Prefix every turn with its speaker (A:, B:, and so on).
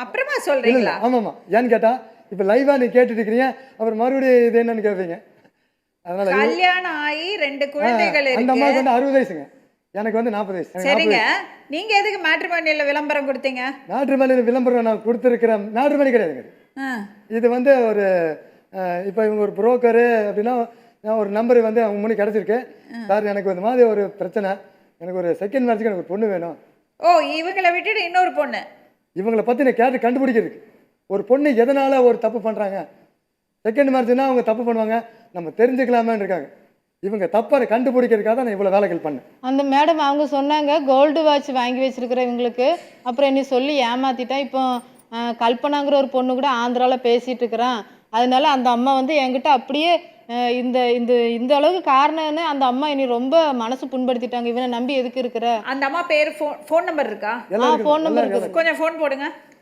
A: அப்புறமா
B: இல்லை
A: சொல்றீங்களா?
B: ஆமாம்மா. ஏன்னு கேட்டால் இப்போ லைவாக நீ கேட்டுட்டு இருக்கிறீங்க, அப்புறம் மறுபடியும் இது என்னன்னு கேட்பீங்க. அதனால்
A: கல்யாணம் ஆகி 2 குழந்தைகள்
B: அந்த
A: இருக்கு.
B: அம்மாவுக்கு வந்து 60 வயசுங்க, எனக்கு வந்து 40 வயசு. எனக்கு 40
A: சரிங்க.
B: வயசு.
A: நீங்க எதுக்கு மேட்ரிமோனியல்ல விளம்பரம் கொடுத்தீங்க?
B: மேட்ரிமோனியில் விளம்பரம் நான் கொடுத்துருக்கிறேன். மேட்ரிமோனி கிடையாதுங்க இது.
A: ஆ.
B: இது வந்து ஒரு இப்போ இவங்க ஒரு புரோக்கரு அப்படின்னா நான் ஒரு நம்பர் வந்து அவங்க முன்னாடி கிடச்சிருக்கு. சார் எனக்கு இந்த மாதிரி ஒரு பிரச்சனை, எனக்கு ஒரு செகண்ட் மேரேஜுக்கு எனக்கு ஒரு பொண்ணு வேணும்.
A: ஓ, இவங்கள விட்டுட்டு இன்னொரு பொண்ணு.
B: இவங்களை பற்றி நான் கேட்டு கண்டுபிடிக்கிறதுக்கு ஒரு பொண்ணு எதனால் ஒரு தப்பு பண்ணுறாங்க, செகண்ட் மேரேஜ்னா அவங்க தப்பு பண்ணுவாங்க, நம்ம தெரிஞ்சுக்கலாமேன்னு இருக்காங்க. இவங்க தப்பை கண்டுபிடிக்கிறதுக்காக தான் நான் இவ்வளோ வேலைகள் பண்ணேன்.
C: அந்த மேடம் அவங்க சொன்னாங்க கோல்டு வாட்ச் வாங்கி வச்சிருக்கிற இவங்களுக்கு, அப்புறம் என்னை சொல்லி ஏமாத்திட்டேன். இப்போ கல்பனாங்கிற ஒரு பொண்ணு கூட ஆந்திராவில் பேசிட்டு இருக்கிறான். அதனால அந்த அம்மா வந்து என்கிட்ட அப்படியே இந்த இந்த இந்த அளவுக்கு காரணம்னு அந்த அம்மா என்னை ரொம்ப மனசு புண்படுத்திட்டாங்க. இவனை நம்பி எதுக்கு இருக்கிற?
A: அந்த அம்மா பேர் ஃபோன் நம்பர் இருக்கா?
B: எல்லாம் இருக்குது.
C: ஃபோன் நம்பர்
B: எல்லாம்
C: இருக்குது.
A: கொஞ்சம் ஃபோன் போடுங்க.